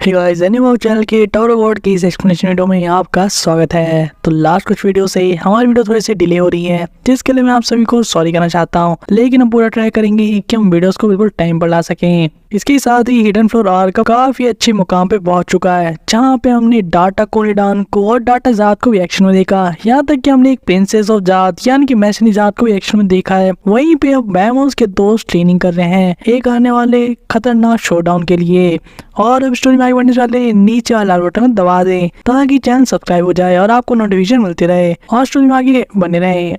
Hey guys, एनिमो channel के tower word की इस एक्सप्लेनेशन वीडियो में आपका स्वागत है। तो लास्ट कुछ वीडियो से हमारी वीडियो थोड़ी सी डिले हो रही है, जिसके लिए मैं आप सभी को सॉरी कहना चाहता हूं। लेकिन हम पूरा ट्राई करेंगे कि हम वीडियोस को बिल्कुल टाइम पर ला सकें। इसके साथ ही हिडन फ्लोर आर्क काफी अच्छे मुकाम पे पहुंच चुका है, जहाँ पे हमने डाटा कोनिडान को और डाटा जात को भी एक्शन में देखा। यहाँ तक कि हमने एक प्रिंसेस ऑफ जात यानी कि मैशनी जात को भी एक्शन में देखा है। वहीं पे अब बैमोस के दोस्त ट्रेनिंग कर रहे हैं एक आने वाले खतरनाक शोडाउन के लिए। और अब स्टोरी में आगे बढ़ने से पहले नीचे वाला बटन दबा दें ताकि चैनल सब्सक्राइब हो जाए और आपको नोटिफिकेशन मिलती रहे और स्टोरी में आगे बने रहे।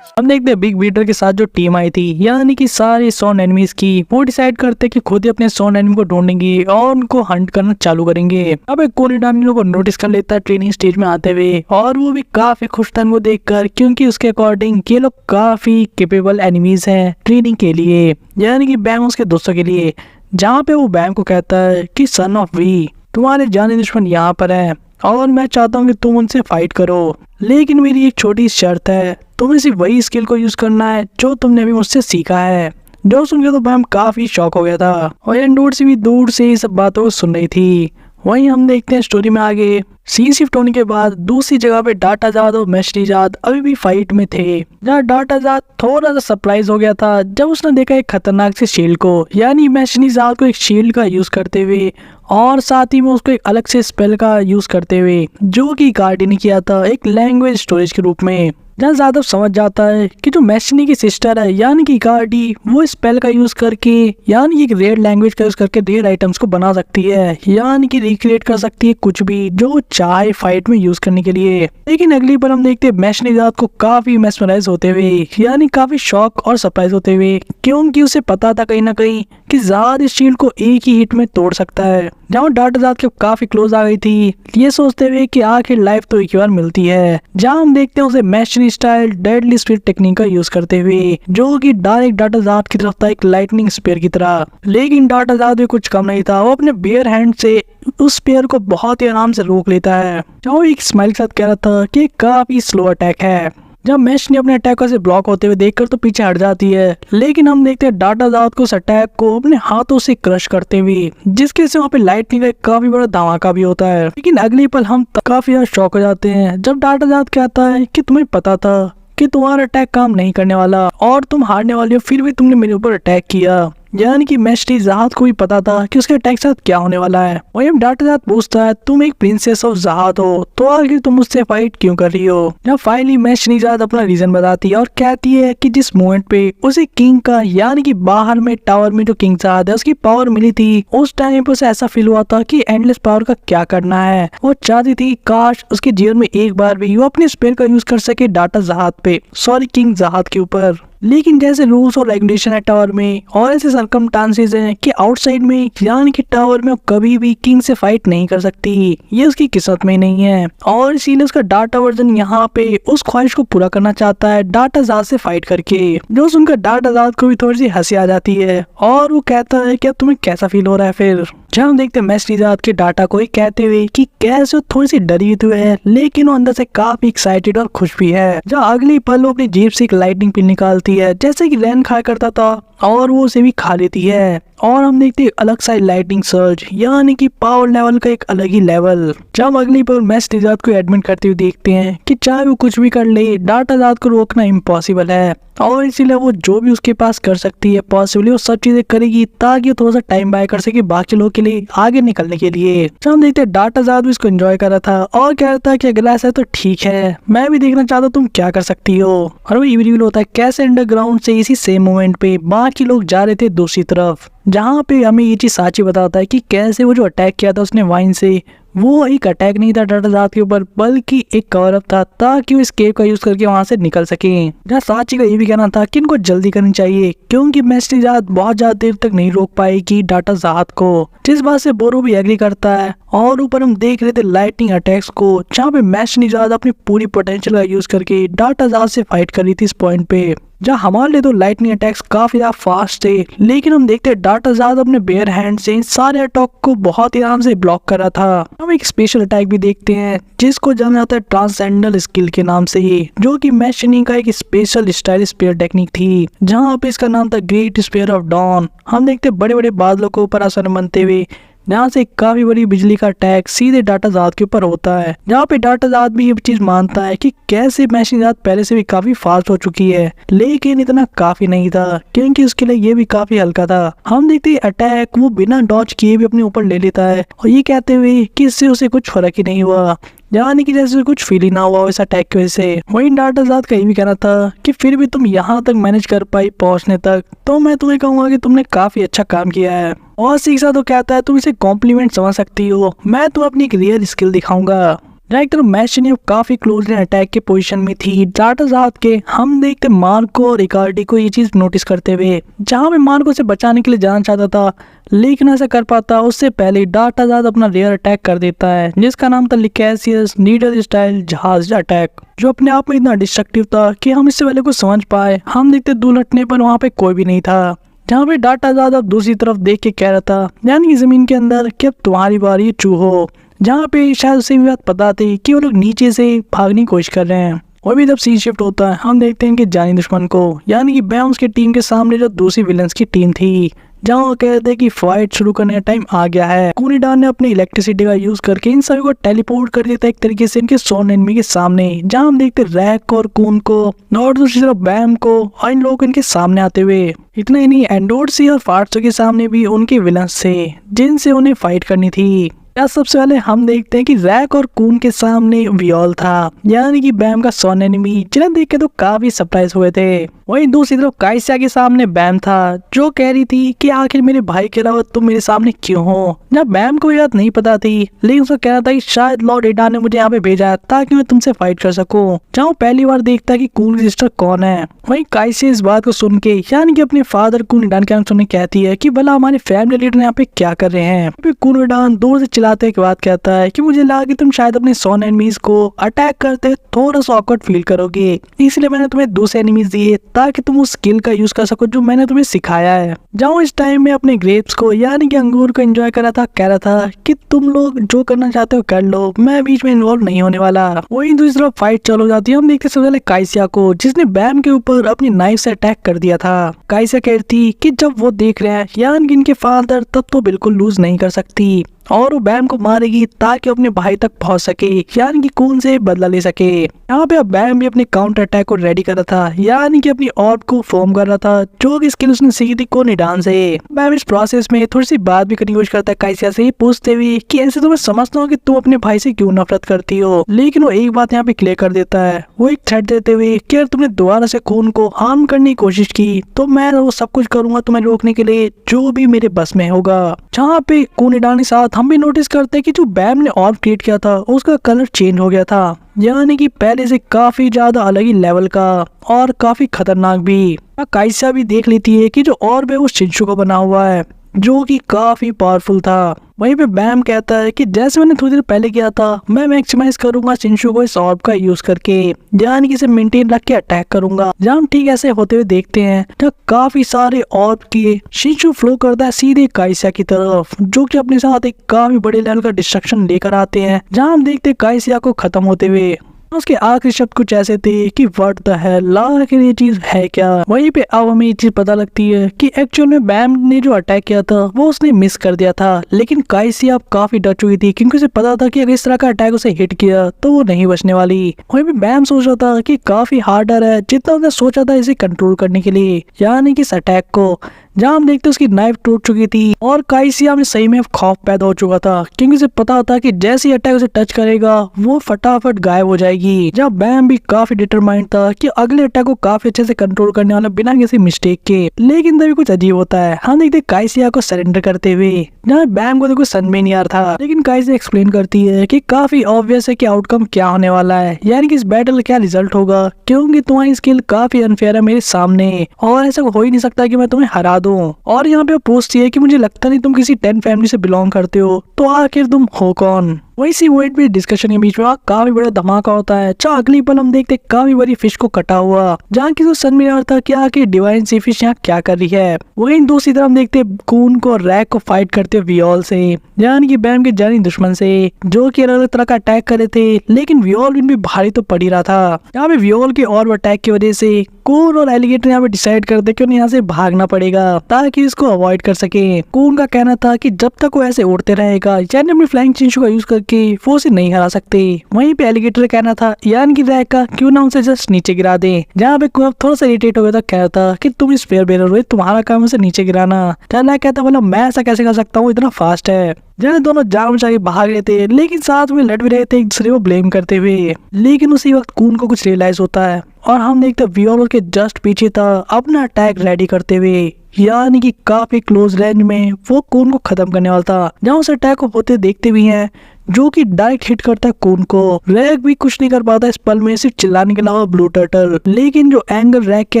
हम देखते हैं बिग बीटर के साथ जो टीम आई थी, यानी कि सारे सॉन एनिमीज की, वो डिसाइड करते कि खुद ही अपने सॉन एनिमी को ढूंढेंगे और उनको हंट करना चालू करेंगे। अब एक कोनिडान इन लोगों को नोटिस कर लेता है ट्रेनिंग स्टेज में आते हुए, और वो भी काफी खुश था इनको देखकर, क्योंकि उसके अकॉर्डिंग ये लोग काफी केपेबल एनिमीज हैं ट्रेनिंग के लिए, यानी कि बैम उसके दोस्तों के लिए। जहाँ पे वो बैम को कहता है कि सन ऑफ वी, तुम्हारे जाने दुश्मन यहाँ पर है और मैं चाहता हूँ कि तुम उनसे फाइट करो, लेकिन मेरी एक छोटी शर्त है, तुम्हें सिर्फ वही स्किल को यूज करना है जो तुमने अभी मुझसे सीखा है। जो सुन के तो बैम काफी शॉक हो गया था और एंडोर से भी दूर से ये सब बातों को सुन रही थी। वहीं हम देखते हैं स्टोरी में आगे सीन शिफ्ट होने के बाद दूसरी जगह पे डाटा जात और मैशनी जात अभी भी फाइट में थे, जहाँ डाटा जात थोड़ा सा सरप्राइज हो गया था जब उसने देखा एक खतरनाक से शील्ड को, यानी मैशनी जात को एक शील्ड का यूज करते हुए और साथ ही में उसको एक अलग से स्पेल का यूज करते हुए, जो कि गार्डी ने किया था एक लैंग्वेज स्टोरेज के रूप में। जहाँ ज्यादा समझ जाता है कि जो मैशनी की सिस्टर है यानी कि गार्डी, वो स्पेल का यूज करके यानी एक रेड लैंग्वेज का यूज करके रेड आइटम्स को बना सकती है, यानी कि रिक्रिएट कर सकती है कुछ भी जो चाहे फाइट में यूज करने के लिए। लेकिन अगली बार हम देखते हैं मैशनी जात को काफी मेस्मराइज होते हुए, यानी काफी शॉक और सरप्राइज होते हुए, क्योंकि उसे पता था कहीं ना कहीं कि जात इस शील्ड को एक ही हिट में तोड़ सकता है। जहाँ डाटा जात के काफी क्लोज आ गई थी, ये सोचते हुए कि आखिर लाइफ तो एक बार मिलती है। जहाँ हम देखते हैं उसे मैशनी स्टाइल डेडली स्पीड टेक्निक का यूज करते हुए, जो कि डायरेक्ट डाटा जात की तरफ था एक लाइटनिंग स्पेयर की तरह। लेकिन डाटा जात भी कुछ कम नहीं था, वो अपने बेयर हैंड से उस स्पेयर को बहुत ही आराम से रोक लेता है। जो एक स्माइल के साथ कह रहा था कि काफी स्लो अटैक है। जब मैश ने अपने अटैक से ब्लॉक होते हुए देखकर तो पीछे हट जाती है, लेकिन हम देखते हैं डाटा जात को उस अटैक को अपने हाथों से क्रश करते हुए, जिसके से वहाँ पे लाइटनिंग का एक काफी बड़ा धमाका भी होता है। लेकिन अगले पल हम काफी ज्यादा शॉक हो जाते हैं जब डाटा जात कहता है कि तुम्हें पता था कि तुम्हारा अटैक काम नहीं करने वाला और तुम हारने वाले हो, फिर भी तुमने मेरे ऊपर अटैक किया। यानी कि मैशनी जात को भी पता था कि उसके अटैक साथ क्या होने वाला है। वही डाटा जात पूछता है तुम एक प्रिंसेस ऑफ जात हो, तो आखिर तुम मुझसे फाइट क्यों कर रही हो। जब फाइनली मैशनी जात अपना रीजन बताती है और कहती है कि जिस मोमेंट पे उसे किंग का यानी कि बाहर में टावर में जो किंग जात है उसकी पावर मिली थी, उस टाइम पे उसे ऐसा फील हुआ था कि एंडलेस पावर का क्या करना है। वो चाहती थी काश उसके जीवन में एक बार भी वो अपने स्पेल का यूज कर सके डाटा जात पे, सॉरी किंग जात के ऊपर। लेकिन जैसे रूल्स और रेगुलेशन है टावर में और ऐसे सर्कमस्टांसेस हैं कि आउटसाइड में यानी कि टावर में कभी भी किंग से फाइट नहीं कर सकती, ये उसकी किस्मत में नहीं है। और इसीलिए उसका डाटा वर्जन यहाँ पे उस ख्वाहिश को पूरा करना चाहता है डाटा जात से फाइट करके। जो सुनकर डाटा जात को भी थोड़ी सी हंसी आ जाती है और वो कहता है कि अब तुम्हें कैसा फील हो रहा है। फिर जब हम देखते हैं मैशनी जात के डाटा को ही कहते हुए कि कैसे वो थोड़ी सी डरी हुई है, लेकिन वो अंदर से काफी एक्साइटेड और खुश भी है। जहाँ अगली पल वो अपनी जीभ से एक लाइटनिंग पिन निकालती है, जैसे कि रैन खाया करता था, और वो उसे भी खा लेती है। और हम देखते हैं अलग सा लाइटनिंग सर्ज, यानी कि पावर लेवल का एक अलग ही लेवल। जब अगली बार मैशनी जात को एडमिट करते हुए देखते हैं कि चाहे वो कुछ भी कर ले, डाटा जात को रोकना इम्पॉसिबल है, और इसीलिए वो जो भी उसके पास कर सकती है पॉसिबली वो सब चीजें करेगी ताकि वो थोड़ा सा टाइम बाय कर सके बाकी लोगों के लिए आगे निकलने के लिए। जब हम देखते हैं डाटा जात भी इसको एंजॉय कर रहा था और कह रहा था कि अगर ऐसा है तो ठीक है, मैं भी देखना चाहता हूँ तुम क्या कर सकती हो। और वो रिवील होता है कैसे अंडरग्राउंड से इसी सेम मोमेंट पे बाकी लोग जा रहे थे दूसरी तरफ, जहाँ पे हमें ये चीज साची बताता है कि कैसे वो जो अटैक किया था उसने वाइन से, वो एक अटैक नहीं था डाटा जात के ऊपर, बल्कि एक कवर अप था ताकि वो इस केव का यूज करके वहां से निकल सके। जहाँ साची का ये भी कहना था कि इनको जल्दी करनी चाहिए, क्योंकि मैशनी जात बहुत ज्यादा देर तक नहीं रोक पाएगी डाटा जात को, जिस बात से बोरो भी एग्री करता है। और ऊपर हम देख रहे थे लाइटनिंग अटैक्स को, जहाँ पे मैशनी जात अपनी पूरी पोटेंशियल का यूज करके डाटा जात से फाइट कर रही थी इस पॉइंट पे। जहाँ हमारे लिए तो लाइटनिंग अटैक्स काफी ज्यादा फास्ट थे, लेकिन हम देखते हैं डाटाजार्ड अपने बेयर हैंड से इन सारे अटैक को बहुत ही आराम से ब्लॉक कर रहा था। हम एक स्पेशल अटैक भी देखते हैं जिसको जाना जाता है ट्रांसेंडल स्किल के नाम से, जो कि मैशनिंग का एक स्पेशल स्टाइल स्पेयर टेक्निक थी, जहाँ पे इसका नाम था ग्रेट स्पेयर ऑफ डॉन। हम देखते हैं बड़े बड़े बादलों को ऊपर आसमान बनते हुए, जहाँ से काफी बड़ी बिजली का अटैक सीधे डाटाजार्ड के ऊपर होता है, जहाँ पे डाटाजार्ड भी ये चीज मानता है कि कैसे मैशनिंग पहले से भी काफी फास्ट हो चुकी है, लेकिन इतना काफी नहीं था क्योंकि उसके लिए ये भी काफी हल्का था। हम देखते हैं अटैक वो बिना डॉज किए भी अपने ऊपर ले लेता है और ये कहते हुए कि इससे उसे कुछ फर्क ही नहीं हुआ, यानी कि जैसे कुछ फील ही ना हुआ इस अटैक की वजह से। वही डाटाजार्ड का ये भी कहना था कि फिर भी तुम यहाँ तक मैनेज कर पाई पहुँचने तक, तो मैं तुम्हें कहूंगा कि तुमने काफी अच्छा काम किया है। और सीखा तो कहता है तुम इसे कॉम्प्लीमेंट समझ सकती हो, मैं तुम्हें अपनी एक रियल स्किल दिखाऊंगा। डायरेक्टर मैशनिव काफी क्लोजली अटैक के पोजीशन में थी डाटाजार्ड के। हम देखते मार्को और रिकार्डी को ये चीज नोटिस करते हुए, जहाँ पे मार्को से बचाने के लिए जाना चाहता था लेकिन ऐसा कर पाता उससे पहले डाटाजार्ड अपना रेयर अटैक कर देता है, जिसका नाम था लिकेसियस नीडल स्टाइल जहाज अटैक, जो अपने आप में इतना डिस्ट्रक्टिव था कि हम इससे पहले कुछ समझ पाए। हम देखते दूर हटने पर वहाँ पे कोई भी नहीं था, जहाँ पे डाटाजार्ड अब दूसरी तरफ देख के कह रहा था, यानी कि जमीन के अंदर कि अब तुम्हारी बारी है चूहो, जहाँ पे शायद उसे भी बात पता थी कि वो लोग नीचे से भागने की कोशिश कर रहे हैं। और भी जब सीन शिफ्ट होता है हम देखते हैं कि जानी दुश्मन को, यानी कि बैम्स की टीम के सामने जो दूसरी विलन्स की टीम थी, जहाँ वो कहते हैं कि फाइट शुरू करने का टाइम आ गया है। कुनिडान ने अपनी इलेक्ट्रिसिटी का यूज करके इन सभी को टेलीपोर्ट कर देता है एक तरीके से इनके सोन एनिमी के सामने, जहाँ हम देखते रैक और कून को और दूसरी तरफ बैम को और इन लोगों को इनके सामने आते हुए। इतना ही नहीं, एंडोर्सी और फार्ट्सो के सामने भी उनके विलन्स थे जिनसे उन्हें फाइट करनी थी। या सबसे पहले हम देखते हैं कि रैक और कून के सामने वियोल था, यानी कि बैम का सोन एनिमी, जिन्हें देख के तो काफी सरप्राइज हुए थे। वहीं दूसरी तरफ काइसा के सामने बैम था, जो कह रही थी कि आखिर मेरे भाई के अलावा तुम मेरे सामने क्यों हो। जब बैम को याद नहीं पता थी, लेकिन उसका कहना था कि शायद लॉर्ड एडा ने मुझे यहाँ पे भेजा ताकि मैं तुमसे फाइट कर सकूं। जहाँ पहली बार देखता कि कून की सिस्टर कौन है। वहीं काइसा इस बात को सुन के, यानी कि अपने फादर कुनिडान के नाम सुनने कहती है कि भला हमारे फैमिली लीडर यहाँ पे क्या कर रहे हैं। कुनिडान दूर से चिल्लाते के बाद कहता है कि मुझे लगा कि तुम शायद अपने सोन एनिमीज को अटैक करते थोड़ा सा ऑकवर्ड फील करोगे, इसलिए मैंने तुम्हें दूसरे एनिमीज दिए ताकि तुम उस स्किल का यूज कर सको जो मैंने तुम्हें सिखाया है। जाओ इस टाइम में अपने ग्रेप्स को यानी कि अंगूर को एंजॉय कर रहा था, कह रहा था कि तुम लोग जो करना चाहते हो कर लो, मैं बीच में इन्वॉल्व नहीं होने वाला। वहीं दूसरी तरफ फाइट चालू हो जाती है। हम देखते सबसे पहले काइसा को, जिसने बैम के ऊपर अपनी नाइफ से अटैक कर दिया था। काइसा कहती कि जब वो देख रहे हैं यानी कि इनके फादर, तब तो बिल्कुल लूज नहीं कर सकती और वो बैम को मारेगी ताकि अपने भाई तक पहुंच सके, यानी कि कून से बदला ले सके। यहाँ पे अब बैम भी अपने काउंटर अटैक को रेडी कर रहा था, यानी कि अपनी ऑर्ब को फॉर्म कर रहा था, जो कि स्किल उसने सीखी थी कुनिडान से। बैम इस प्रोसेस में थोड़ी सी बात भी करने की कोशिश करता है काइसा से, पूछते हुए कि ऐसे तो मैं समझता हूँ कि तुम अपने भाई से क्यों नफरत करती हो, लेकिन वो एक बात यहाँ पे क्लियर कर देता है। वो एक थ्रेट देते हुए कि अगर तुमने दोबारा से खून को हार्म करने की कोशिश की तो मैं वो सब कुछ करूंगा तुम्हें रोकने के लिए जो भी मेरे बस में होगा। जहाँ पे कुनिडान के साथ हम भी नोटिस करते हैं कि जो बैम ने ऑर्ब क्रिएट किया था उसका कलर चेंज हो गया था, यानी कि पहले से काफी ज्यादा अलग ही लेवल का और काफी खतरनाक भी। काइसा भी देख लेती है कि जो ऑर्ब है वो शिनशु का बना हुआ है, जो कि काफी पावरफुल था। वहीं पे बैम कहता है कि जैसे मैंने थोड़ी देर पहले किया था, मैं मैक्सिमाइज करूंगा शिनशु को इस ऑर्ब का यूज करके, यानी कि इसे मेंटेन रख के अटैक करूंगा। जहाँ हम ठीक ऐसे होते हुए देखते हैं जब काफी सारे ऑर्ब के शिनशु फ्लो करता है सीधे काइसा की तरफ, जो कि अपने साथ एक काफी बड़े लेवल का डिस्ट्रक्शन लेकर आते हैं। जहाँ हम देखते काइसा को खत्म होते हुए। उसके आखिरी शब्द कुछ ऐसे थे कि व्हाट द हेल, आखिर ये चीज है क्या। वहीं पे अब हमें ये चीज पता लगती है कि एक्चुअल में बैम ने जो अटैक किया था वो उसने मिस कर दिया था, लेकिन काइसा अब काफी डर चुकी थी क्योंकि उसे पता था कि अगर इस तरह का अटैक उसे हिट किया तो वो नहीं बचने वाली। वहीं पे बैम सोच रहा था कि काफी हार्डर है जितना उसने सोचा था इसे कंट्रोल करने के लिए, यानी कि इस अटैक को। जहाँ हम देखते उसकी नाइफ टूट चुकी थी और काइसा में सही में खौफ पैदा हो चुका था क्योंकि उसे पता था कि जैसे ही अटैक उसे टच करेगा वो फटाफट गायब हो जाएगी। जहाँ बैम भी काफी डिटरमाइंड था कि अगले अटैक को काफी अच्छे से कंट्रोल करने वाला बिना किसी मिस्टेक के। लेकिन तभी कुछ अजीब होता है, हम देखते काइसा को सरेंडर करते हुए, जहाँ बैम को तो कुछ समझ में नहीं आ रहा था, लेकिन काइसा एक्सप्लेन करती है कि काफी ऑब्वियस है कि आउटकम क्या होने वाला है, यानी कि इस बैटल क्या रिजल्ट होगा, क्योंकि तुम्हारी स्किल काफी अनफेयर है मेरे सामने और ऐसा हो ही नहीं सकता कि मैं तुम्हें हरा दूं। और यहाँ पे पूछती है कि मुझे लगता नहीं तुम किसी 10 फैमिली से बिलोंग करते हो, तो आखिर तुम हो कौन। वही सी वेट भी डिस्कशन के बीच में काफी बड़ा धमाका होता है। जहाँ अगली पल हम देखते काफी बड़ी फिश को कटा हुआ, जहाँ की समझ में आता कि आखिर डिवाइन सी फिश यहाँ क्या कर रही है। वही दूसरी तरफ हम देखते कून को और रैक को फाइट करते वियोल से, यानी कि बैम के जानी दुश्मन से, जो कि अलग अलग तरह का अटैक कर रहे थे, लेकिन वियोल भी भारी तो पड़ ही रहा था। यहाँ पे वियोल के और अटैक की वजह से कून और एलिगेटर यहाँ पे डिसाइड करते कि उन्हें यहाँ से भागना पड़ेगा ताकि इसको अवॉइड कर सके। कून का कहना था कि जब तक वो ऐसे उड़ते रहेगा यानी अपनी फ्लाइंग चिंचू का यूज करके वो उसे नहीं हरा सकते। वहीं पे एलिगेटर कहना था यानी कि रैक का क्यों ना उसे जस्ट नीचे गिरा दे। जहाँ पे कून थोड़ा सा इरिटेट हो गया था, कहता कि तुम स्पेयर बेरर हो, तुम्हारा काम उसे नीचे गिराना। रैक कहता बोला मैं ऐसा कैसे कर सकता हूँ, इतना फास्ट है। जहाँ दोनों जान बचा के भाग रहे थे लेकिन साथ में लड़ भी रहे थे एक दूसरे को ब्लेम करते हुए। लेकिन उसी वक्त कून को कुछ रियलाइज होता है और हम देखते वियोल के जस्ट पीछे था अपना अटैक रेडी करते हुए, यानी कि काफी क्लोज रेंज में वो कून को खत्म करने वाला था। जहाँ उस अटैक को होते देखते भी हैं जो कि डायरेक्ट हिट करता है कून को। रैक भी कुछ नहीं कर पाता इस पल में, सिर्फ चिल्लाने के अलावा ब्लू टर्टल। लेकिन जो एंगल रैक के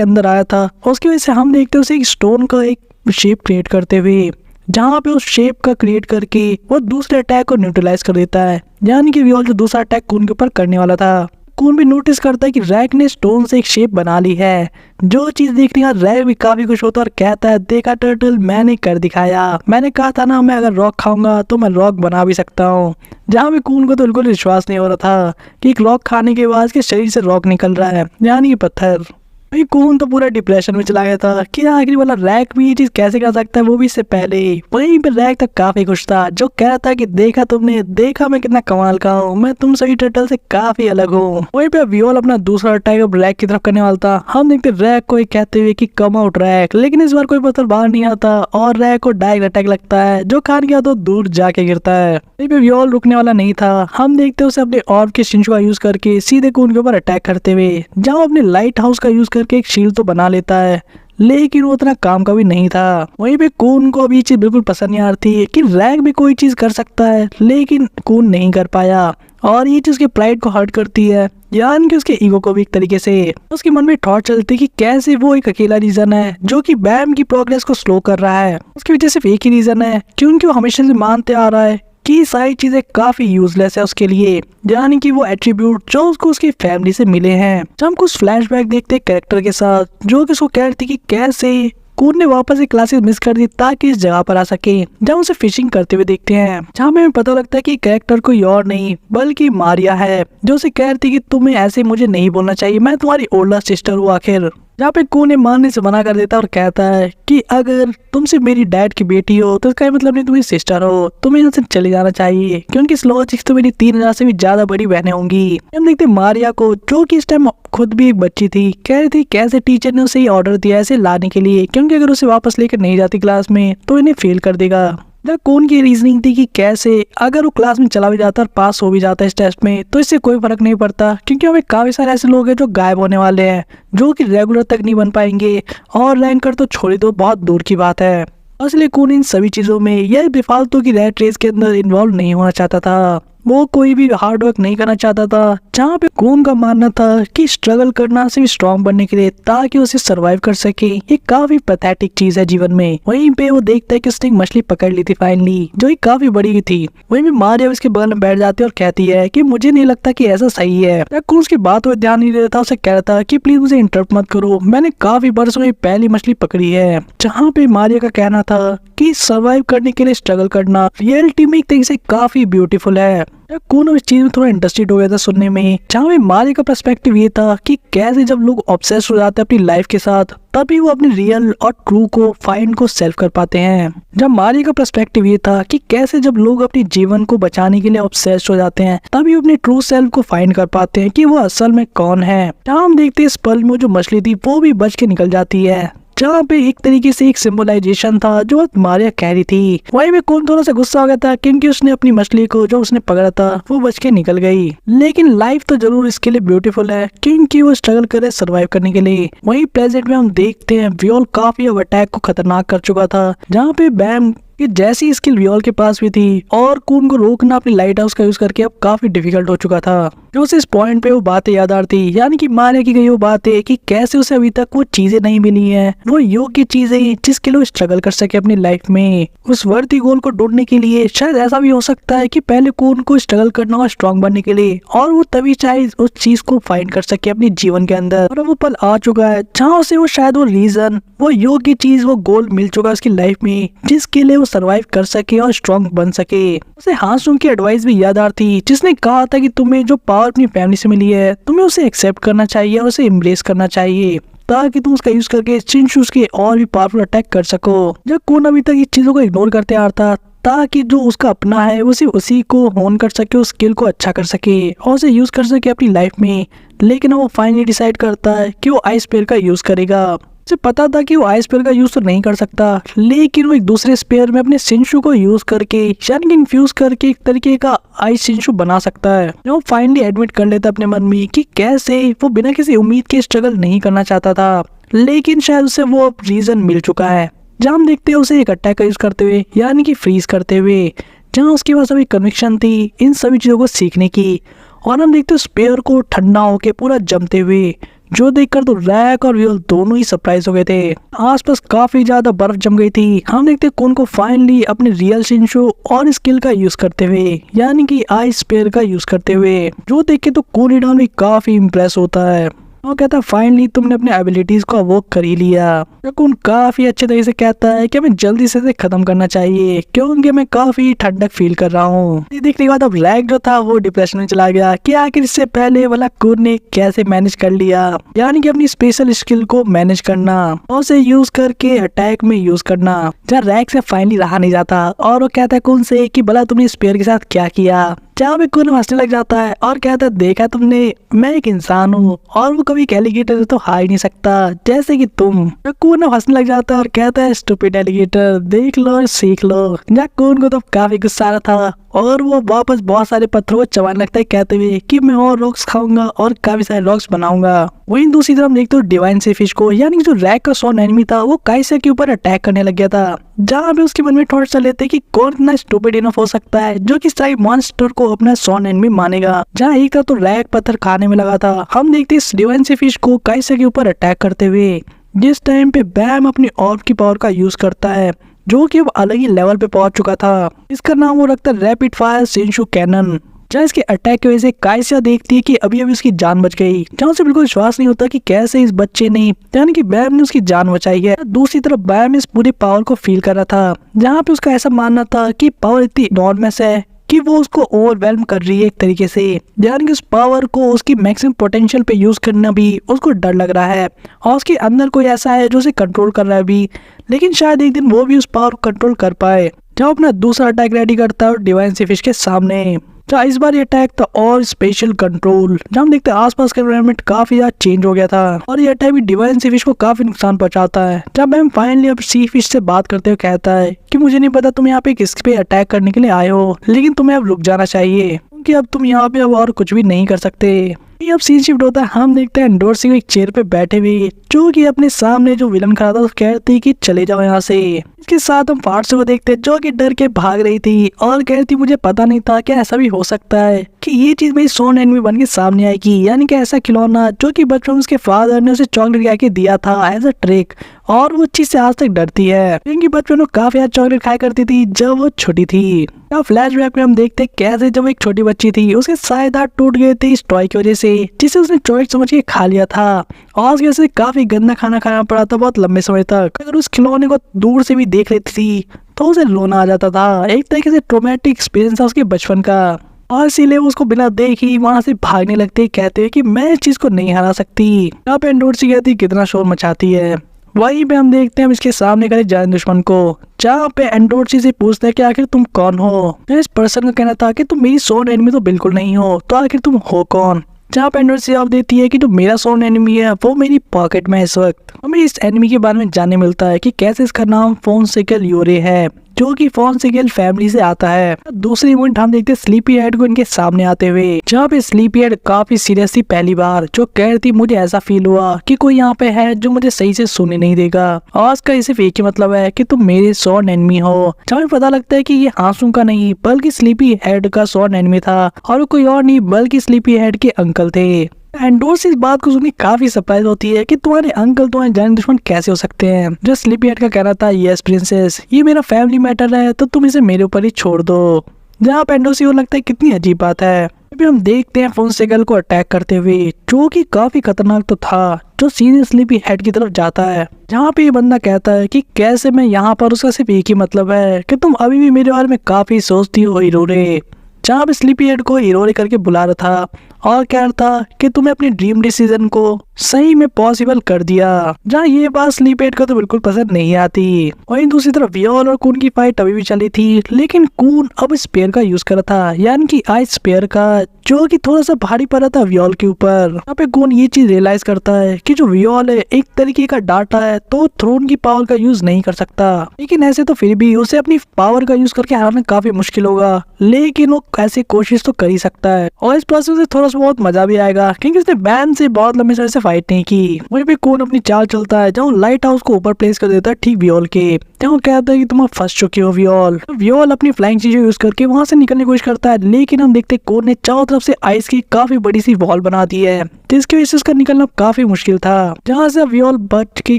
अंदर आया था उसकी वजह से हम देखते उसे एक स्टोन का एक शेप क्रिएट करते हुए, जहाँ पे उस शेप का क्रिएट करके वो दूसरे अटैक को न्यूट्रलाइज कर देता है। यानी कि वियोल जो दूसरा अटैक कून के ऊपर करने वाला था, कून भी नोटिस करता है कि रैक ने स्टोन से एक शेप बना ली है। जो चीज देखने का रैक भी काफी खुश होता है और कहता है देखा टर्टल, मैंने कर दिखाया, मैंने कहा था ना मैं अगर रॉक खाऊंगा तो मैं रॉक बना भी सकता हूँ। जहाँ पे कून को तो बिल्कुल विश्वास नहीं हो रहा था कि एक रॉक खाने के बाद के शरीर से रॉक निकल रहा है, यानी कि पत्थर। भाई कून तो पूरा डिप्रेशन में चला गया था कि आखिरी वाला रैक भी ये चीज कैसे कर सकता है, वो भी इससे पहले। वहीं पे रैक तक काफी खुश था, जो कह रहा था कि देखा तुमने, देखा मैं कितना कमाल का हूँ, मैं तुम सभी टर्टल से काफी अलग हूँ। वहीं पे वियोल अपना दूसरा अटैक अब रैक की तरफ करने वाला था। हम देखते रैक को कहते हुए कि कम आउट रैक, लेकिन इस बार कोई पत्थर बाहर नहीं आता और रैक को डायरेक्ट अटैक लगता है, जो खान गया तो दूर जाके गिरता है। वहीं पे वियोल रुकने वाला नहीं था। हम देखते उसे अपने ऑर्ब के शिंशु का यूज करके सीधे कून के ऊपर अटैक करते हुए, जहाँ अपने लाइट हाउस का यूज करके एक शील्ड तो बना लेता है, लेकिन वो उतना काम का भी नहीं था। वहीं पे कून को अभी चीज बिल्कुल पसंद नहीं आ रही थी कि रैक भी कोई चीज कर सकता है, लेकिन कून नहीं कर पाया और ये चीज उसके प्राइड को हर्ट करती है, यानी कि उसके ईगो को भी एक तरीके से। उसके मन में थॉट चलती कि कैसे वो एक अकेला रीजन है जो कि बैम की प्रोग्रेस को स्लो कर रहा है। उसकी वजह सिर्फ एक ही रीजन है, क्योंकि वो हमेशा से मानते आ रहा है कि सारी चीजें काफी यूजलेस है उसके लिए, यानी कि वो एट्रीब्यूट जो उसको उसकी फैमिली से मिले हैं। जब हम कुछ फ्लैशबैक देखते हैं कैरेक्टर के साथ, जो कि उसको कह रही थी कि कैसे कून ने वापस एक क्लासेस मिस कर दी ताकि इस जगह पर आ सके। जब उसे फिशिंग करते हुए देखते हैं, जहाँ हमें पता लगता है कि कैरेक्टर कोई और नहीं बल्कि मारिया है, जो उसे कह रही थी कि तुम्हें ऐसे मुझे नहीं बोलना चाहिए, मैं तुम्हारी ओल्डर सिस्टर हूँ आखिर। जहाँ पे कून ने मानने से मना कर देता और कहता है कि अगर तुमसे मेरी डैड की बेटी हो तो इसका मतलब नहीं तुम्हारी सिस्टर हो, तुम्हें यहाँ से चले जाना चाहिए, क्योंकि इस लॉजिक तो मेरी 3000 से भी ज्यादा बड़ी बहनें होंगी। हम देखते मारिया को, जो कि इस टाइम खुद भी एक बच्ची थी, कह रही थी कैसे टीचर ने उसे ये ऑर्डर दिया ऐसे लाने के लिए, क्योंकि अगर उसे वापस लेकर नहीं जाती क्लास में तो इन्हें फेल कर देगा। जब कौन की रीजनिंग थी कि कैसे अगर वो क्लास में चला भी जाता और पास हो भी जाता इस टेस्ट में तो इससे कोई फर्क नहीं पड़ता, क्योंकि हमें काफी सारे ऐसे लोग हैं जो गायब होने वाले हैं, जो कि रेगुलर तक नहीं बन पाएंगे और रैंकर तो छोड़ दो, बहुत दूर की बात है। इसलिए कून इन सभी चीजों में यह बेफालतू की रैट रेस के अंदर इन्वॉल्व नहीं होना चाहता था। वो कोई भी हार्ड वर्क नहीं करना चाहता था। जहाँ पे कून का मानना था कि स्ट्रगल करना सिर्फ स्ट्रॉन्ग बनने के लिए ताकि उसे सरवाइव कर सके, ये काफी पैथेटिक चीज है जीवन में। वहीं पे वो देखता है कि उसने एक मछली पकड़ ली थी फाइनली, जो कि काफी बड़ी थी। वहीं पे मारिया उसके बगल में बैठ जाती है और कहती है कि मुझे नहीं लगता कि ऐसा सही है। कून उसकी बात को ध्यान नहीं देता, उसे कह रहा था कि प्लीज मुझे इंटरप्ट मत करो, मैंने काफी बरसों में पहली मछली पकड़ी है। जहाँ पे मारिया का कहना था कि सरवाइव करने के लिए स्ट्रगल करना रियलिटी में एक तरीके से काफी ब्यूटीफुल है। कून इस चीज में थोड़ा इंटरेस्टेड हो गया था सुनने में। जहाँ पे मारिया का पर्सपेक्टिव ये था कि कैसे जब लोग ऑब्सेस्ड हो जाते हैं अपनी लाइफ के साथ तभी वो अपने रियल और ट्रू को फाइंड को सेल्फ कर पाते हैं। जब मारिया का पर्सपेक्टिव ये था कि कैसे जब लोग अपने जीवन को बचाने के लिए ऑब्सेस्ड हो जाते हैं तभी अपने ट्रू सेल्फ को फाइंड कर पाते हैं कि वो असल में कौन है। जहाँ हम देखते हैं इस पल में जो मछली थी वो भी बच के निकल जाती है, जहाँ पे एक तरीके से एक सिंबलाइजेशन था जो मारिया कह रही थी। वहीं में कौन थोड़ा सा गुस्सा हो गया था क्योंकि उसने अपनी मछली को जो उसने पकड़ा था वो बच के निकल गई। लेकिन लाइफ तो जरूर इसके लिए ब्यूटीफुल है क्योंकि वो स्ट्रगल करे सरवाइव करने के लिए। वहीं प्रेजेंट में हम देखते हैं वियोल काफी अब अटैक को खतरनाक कर चुका था, जहाँ पे बैम कि जैसी स्किल रियोल के पास भी थी और कून को रोकना अपनी लाइट हाउस का यूज करके अब काफी डिफिकल्ट हो चुका था। जो उसे इस पॉइंट पे वो बातें याद आती, यानी कि माने की गई वो बातें कि कैसे उसे अभी तक वो चीजें नहीं मिली है, वो योग्य चीजें जिसके लिए स्ट्रगल कर सके अपनी लाइफ में। उस वर्दी गोल को ढूंढने के लिए शायद ऐसा भी हो सकता है कि पहले कून को स्ट्रगल करना होगा स्ट्रॉन्ग बनने के लिए, और वो तभी चाहे उस चीज को फाइंड कर सके अपने जीवन के अंदर। और वो पल आ चुका है जहाँ से वो शायद वो रीजन, वो योग्य चीज, वो गोल मिल चुका है उसकी लाइफ में, जिसके लिए वो सरवाइव कर सके और स्ट्रॉन्ग बन सके। उसे हांसुंग की एडवाइस भी याद आती, जिसने कहा था कि तुम्हें जो पावर अपनी फैमिली से मिली है तुम्हें उसे एक्सेप्ट करना चाहिए और उसे एम्ब्रेस करना चाहिए, ताकि तुम उसका यूज करके शिनशू के और भी पावरफुल अटैक कर सको। जब कून अभी तक इस चीजों को इग्नोर करते आ रहा था, ताकि जो उसका अपना है वो सिर्फ उसी को होन कर सके, उस स्किल को अच्छा कर सके और उसे यूज कर सके अपनी लाइफ में। लेकिन वो फाइनली डिसाइड करता है कि वो आइस स्पेयर का यूज करेगा। उसे पता था कि वो आइस स्पेयर का यूज तो नहीं कर सकता, लेकिन वो एक दूसरे स्पेयर में अपने शिनशू को यूज करके, यानी कि इन्फ्यूज करके एक तरीके का आइस शिनशू बना सकता है। वो फाइनली एडमिट कर लेता अपने मन में कि कैसे वो बिना किसी उम्मीद के स्ट्रगल नहीं करना चाहता था, लेकिन शायद उसे वो रीजन मिल चुका है। जहाँ हम देखते हैं उसे एक अटैक का यूज करते हुए, यानी कि फ्रीज करते हुए, जहाँ उसके पास अभी कन्विक्शन थी इन सभी चीजों को सीखने की। और हम देखते हैं स्पेयर को ठंडा होके पूरा जमते हुए, जो देखकर तो रैक और वियोल दोनों ही सरप्राइज हो गए थे। आसपास काफी ज्यादा बर्फ जम गई थी। हम देखते हैं कून को फाइनली अपने रियल शिनशू और स्किल का यूज करते हुए, यानी कि आइस स्पेयर का यूज करते हुए, जो देख के तो कूनिडान भी काफी इम्प्रेस होता है। वो कहता है फाइनली तुमने अपने एबिलिटीज को अवॉक कर ही लिया। कून काफी अच्छे तरीके से कहता है कि हमें जल्दी से इसे खत्म करना चाहिए, क्योंकि मैं काफी ठंडक फील कर रहा हूँ। ये देखने के बाद अब रैक जो था वो डिप्रेशन में चला गया कि आखिर इससे पहले वाला कून ने कैसे मैनेज कर लिया, यानी कि अपनी स्पेशल स्किल को मैनेज करना और उसे यूज करके अटैक में यूज करना। जहाँ रैक से फाइनली रहा नहीं जाता और वो कहता है कून से कि भला तुमने स्पेयर के साथ क्या किया। जहाँ पे कून हंसने लग जाता है और कहता है देखा तुमने, मैं एक इंसान हूँ और वो कभी एलिगेटर तो हार ही नहीं सकता जैसे कि तुम। कून हंसने लग जाता है और कहता है स्टूपिड एलिगेटर, देख लो और सीख लो। जहाँ कून को तो काफी गुस्सा आ रहा था और वो वापस बहुत सारे पत्थरों को चबाने लगता है, कहते हुए कि मैं और रॉक्स खाऊंगा और काफी सारे रॉक्स बनाऊंगा। वहीं दूसरी तरफ देखते हो डिवाइन से फिश को, यानी कि जो रैक का सोन एनिमी था, वो काइसा के ऊपर अटैक करने लग गया था। जहाँ पे उसके मन में थॉट चल लेते कि कौन इतना स्टूपिड इनफ हो सकता है जो कि साइड मॉन्स्टर को अपना सोन एनिमी मानेगा। जहाँ एक था तो रैक पत्थर खाने में लगा था, हम देखते इस डिवाइन से फिश को काइसा के ऊपर अटैक करते हुए, जिस टाइम पे बैम अपनी ऑर्ब की पावर का यूज करता है, जो कि अब अलग ही लेवल पे पहुंच चुका था। इसका नाम वो रखता है रैपिड फायर शिनशू कैनन। जहाँ इसके अटैक की वजह से काइसा देखती है कि अभी अभी उसकी जान बच गई, जहाँ उसे बिल्कुल विश्वास नहीं होता कि कैसे इस बच्चे ने, यानी कि बैम ने उसकी जान बचाई है। दूसरी तरफ बैम इस पूरी पावर को फील कर रहा था, जहाँ पे उसका ऐसा मानना था कि पावर इतनी इनॉर्मस है कि वो उसको ओवरवेल्म कर रही है एक तरीके से, यानी कि उस पावर को उसकी मैक्सिमम पोटेंशियल पे यूज करना भी उसको डर लग रहा है और उसके अंदर कोई ऐसा है जो उसे कंट्रोल कर रहा है अभी, लेकिन शायद एक दिन वो भी उस पावर को कंट्रोल कर पाए। जब अपना दूसरा अटैक रेडी करता है डिवाइन से फिश के सामने, जहाँ इस बार ये अटैक था और स्पेशल कंट्रोल। जहाँ हम देखते हैं आसपास का एनवायरनमेंट काफी ज्यादा चेंज हो गया था और ये अटैक भी डिवाइन सी फिश को काफी नुकसान पहुंचाता है। जब हम फाइनली अब सी फिश से बात करते हुए कहता है कि मुझे नहीं पता तुम यहाँ पे किस पे अटैक करने के लिए आए हो, लेकिन तुम्हें अब रुक जाना चाहिए क्योंकि अब तुम यहाँ पे अब और कुछ भी नहीं कर सकते। अब सीन शिफ्ट होता है, हम देखते हैं एंडोर्सी को एक चेयर पे बैठे हुए, जो कि अपने सामने जो विलन खड़ा था तो कहती कि चले जाओ यहाँ से। इसके साथ हम फार्स को देखते हैं जो कि डर के भाग रही थी और कहती मुझे पता नहीं था कि ऐसा भी हो सकता है कि ये चीज मेरी सोन एनिमी बन के सामने आएगी, यानी कि ऐसा खिलौना जो कि बचपन उसके फादर ने उसे चॉकलेट खा के दिया था एज अ ट्रिक, और वो चीज से आज तक डरती है क्योंकि बचपन में काफी ज्यादा चॉकलेट खाया करती थी जब वो छोटी थी। फ्लैशबैक में हम देखते हैं कैसे जब एक छोटी बच्ची थी उसके सारे दांत टूट गए थे इस टॉय की वजह से, जिसे उसने चॉकलेट समझ के खा लिया था और उसकी वजह से काफी गंदा खाना खाना पड़ा था बहुत लंबे समय तक। अगर उस खिलौने को दूर से भी देख लेती थी तो उसे रोना आ जाता था। एक तरीके से ट्रोमेटिक एक्सपीरियंस था उसके बचपन का और इसीलिए उसको बिना देख ही वहां से भागने लगते, कहते हैं कि मैं इस चीज को नहीं हरा सकती। यहाँ पे एंडोर्सी कहती कितना शोर मचाती है। वहीं पे हम देखते हैं हम इसके सामने खड़े जान दुश्मन को, जहाँ पे एंडोर्सी से पूछते हैं कि आखिर तुम कौन हो। इस पर्सन का कहना था कि तुम मेरी सोन एनिमी तो बिल्कुल नहीं हो, तो आखिर तुम हो कौन। जहाँ पे एंडोर्सी जवाब देती है कि जो मेरा सोन एनिमी है वो मेरी पॉकेट में इस वक्त। हमें इस एनिमी के बारे में जानने मिलता है कि कैसे इसका नाम फोनसेकल यूरे है, जो कि फॉन्सिगल फैमिली से आता है। दूसरी इवेंट हम देखते हैं स्लीपी हेड को इनके सामने आते हुए, जहाँ पे स्लीपी हेड काफी सीरियस थी पहली बार, जो कह रही थी मुझे ऐसा फील हुआ कि कोई यहाँ पे है जो मुझे सही से सुनने नहीं देगा और इसका सिर्फ एक ही मतलब है कि तुम मेरे सॉन एनिमी हो। जहाँ पता लगता है कि ये आंसू का नहीं बल्कि स्लीपी हेड का सॉन एनिमी था और कोई और नहीं बल्कि स्लीपी हेड के अंकल थे। एंडोर्स इस बात को सुन के काफी सरप्राइज होती है कि तुम्हारे अंकल तुम्हारे जाने दुश्मन कैसे हो सकते हैं। जो स्लीपी हेड का कहना था यस प्रिंसेस, ये मेरा फैमिली मैटर है तो तुम इसे मेरे ऊपर ही छोड़ दो। जहाँ पेंडोसी को लगता है कितनी अजीब बात है। अभी हम देखते हैं फॉन्सेगल को अटैक करते हुए, जो कि काफी खतरनाक तो था, जो सीधे स्लीपी हेड की तरफ जाता है। जहाँ पे ये बंदा कहता है कि कैसे मैं यहाँ पर, उसका सिर्फ एक ही मतलब है कि तुम अभी भी मेरे बारे में काफी सोचती हो हीरोरे। जहाँ पे स्लीपी हेड को हीरोरे करके बुला रहा था और कह रहा था कि तुम्हें अपनी ड्रीम डिसीजन को सही में पॉसिबल कर दिया। जहाँ ये बात स्लीपी हेड को तो बिल्कुल पसंद नहीं आती। वहीं दूसरी तरफ वियोल और कून की फाइट अभी भी चली थी, लेकिन कून अब स्पेयर का यूज कर रहा था, यानी कि आइस स्पेयर का, जो कि थोड़ा सा भारी पड़ रहा था वियोल के ऊपर। यहाँ पे कून ये चीज रियलाइज करता है कि जो वियोल है एक तरीके का डाटा है तो थ्रोन की पावर का यूज नहीं कर सकता, लेकिन ऐसे तो फिर भी उसे अपनी पावर का यूज करके हराना काफी मुश्किल होगा, लेकिन वो ऐसी कोशिश तो कर ही सकता है। और इस प्रोसेस से थोड़ा सा बहुत मजा भी आएगा क्योंकि उसने बैन से बहुत लंबे समय से फाइट नहीं की। वहीं पे कून अपनी चाल चलता है, जहाँ लाइट हाउस को ऊपर प्लेस कर देता है ठीक वियोल के। वो कहता है कि तुम फंस चुके हो वियोल। वियोल अपनी फ्लाइंग चीजें यूज करके वहां से निकलने की कोशिश करता है, लेकिन हम देखते हैं कून ने चारों तरफ से आइस की काफी बड़ी सी वॉल बना दी है, जिसकी वजह से उसका निकलना काफी मुश्किल था। जहाँ से वियोल बच के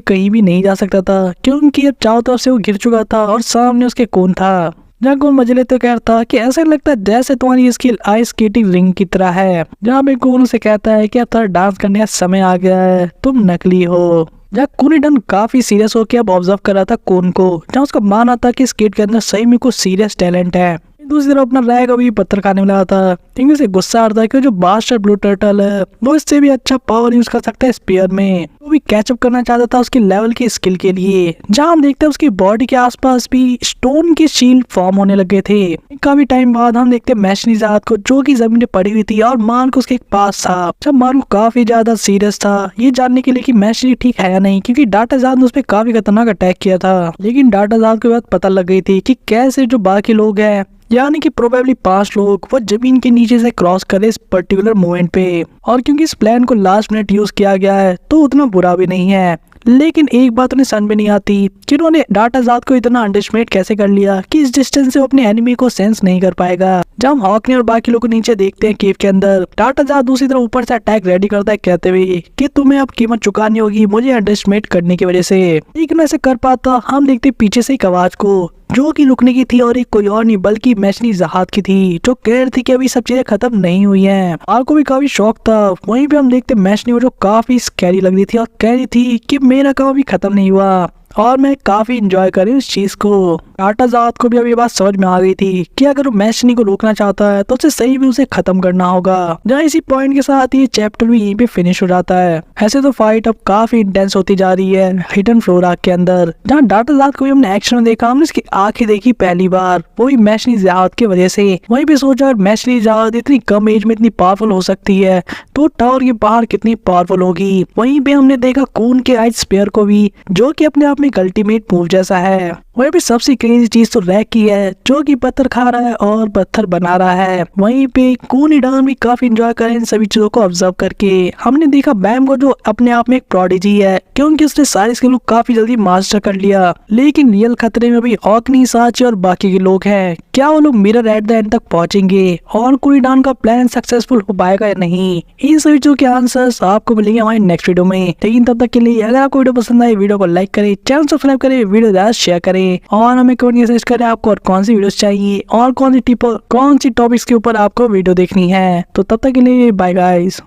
कहीं भी नहीं जा सकता था क्योंकि अब चारों तरफ से वो गिर चुका था और सामने उसके कून था। जहाँ कून मजे लेते कहता कि ऐसा लगता है जैसे तुम्हारी स्किल आइस स्केटिंग रिंग की तरह है। जहाँ पे कून उसे कहता है कि अब थोड़ा डांस करने का समय आ गया है, तुम नकली हो। जहाँ कूनिडन काफी सीरियस होकर अब ऑब्जर्व कर रहा था कून को, जहाँ उसका मानना था कि स्केट के अंदर सही में कुछ सीरियस टैलेंट है। दूसरी तरफ अपना रैग अभी पत्थर खाने में लगा था क्योंकि उसे गुस्सा आ रहा था कि जो बास्टर ब्लू टर्टल है वो इससे भी अच्छा पावर यूज कर सकता है स्पीयर में। वो भी कैचअप करना चाहता था उसके लेवल की स्किल के लिए। जहाँ हम देखते हैं उसकी बॉडी के आसपास भी स्टोन की शील्ड फॉर्म होने लगे थे। काफी टाइम बाद हम देखते हैं मैशनीजाद को, जो कि जमीन पे पड़ी हुई थी और मार्क उसके पास था। जब मार्क काफी ज्यादा सीरियस था ये जानने के लिए कि मैशनी ठीक है या नहीं, क्योंकि डाटाजाद ने उस पर काफी खतरनाक अटैक किया था। लेकिन डाटाजाद के बाद पता लग गई थी कि कैसे जो बाकी लोग हैं, यानी कि प्रोबेबली 5 लोग, वो जमीन के नीचे से क्रॉस करे इस पर्टिकुलर मोमेंट पे। और क्योंकि इस प्लान को लास्ट मिनट यूज किया गया है तो उतना बुरा भी नहीं है, लेकिन एक बात उन्हें समझ में नहीं आती कि उन्होंने डाटाजाद को इतना अंडरएस्टिमेट कैसे कर लिया कि इस डिस्टेंस से वो अपने एनिमी को सेंस नहीं कर पाएगा। जब हम हॉकने और बाकी लोगों को नीचे देखते हैं केव के अंदर, डाटाजाद दूसरी तरफ ऊपर से अटैक रेडी करता है कहते हुए कि तुम्हें अब कीमत चुकानी होगी मुझे अंडरएस्टिमेट करने की वजह से। लेकिन ऐसे कर पाता हम देखते पीछे से एक आवाज को, जो कि रुकने की थी और एक कोई और नहीं बल्कि मैशनीजाद की थी, जो कह रही थी कि अभी सब चीजें खत्म नहीं हुई हैं। आपको भी काफी शौक था। वहीं पे हम देखते मैशनी जो काफी स्कैरी लग रही थी और कह रही थी कि मेरा काम अभी खत्म नहीं हुआ और मैं काफी इंजॉय कर रही हूँ इस चीज को। डाटाजाद को भी अब ये बात समझ में आ गई थी कि अगर वो मैशनी को रोकना चाहता है तो उसे सही में उसे खत्म करना होगा। जहाँ इसी पॉइंट के साथ ये चैप्टर भी यहीं पे फिनिश हो जाता है। ऐसे तो फाइट अब काफी इंटेंस होती जा रही है हिडन फ्लोरा के अंदर। जहाँ डाटाजाद को भी हमने एक्शन में देखा, हमने इसकी आंखें देखी पहली बार, वो भी मैशनीजाद की वजह से। वहीं पे सोचा अगर मैशनीजाद इतनी कम एज में इतनी पावरफुल हो सकती है तो टावर के बाहर कितनी पावरफुल होगी। वहीं पे हमने देखा कून के आइस स्पेयर को भी, जो कि अपने आप में एक अल्टीमेट मूव जैसा है। वहीं पे सबसे क्रेजी चीज तो रैग की है, जो कि पत्थर खा रहा है और पत्थर बना रहा है। वहीं पे कूनिडन भी काफी एंजॉय करे इन सभी चीजों को ऑब्जर्व करके। हमने देखा बैम को, जो अपने आप में एक प्रोडिजी है क्योंकि उसने सारी स्किल को काफी जल्दी मास्टर कर लिया। लेकिन रियल खतरे में भी हॉकनी, साची और बाकी के लोग हैं। क्या वो लोग मिरर एट द एंड तक पहुंचेंगे और कूनिडन का प्लान सक्सेसफुल हो पाएगा या नहीं? इन सभी चीजों के आंसर्स आपको मिलेंगे हमारे नेक्स्ट वीडियो में। लेकिन तब तक के लिए अगर आपको वीडियो पसंद आए वीडियो को लाइक करें, चैनल सब्सक्राइब करें, वीडियो ज्यादा शेयर करें और हमें कमेंट सजेस्ट करें आपको और कौन सी वीडियोस चाहिए और कौन सी टॉपिक्स के ऊपर आपको वीडियो देखनी है। तो तब तक के लिए बाय गाइस।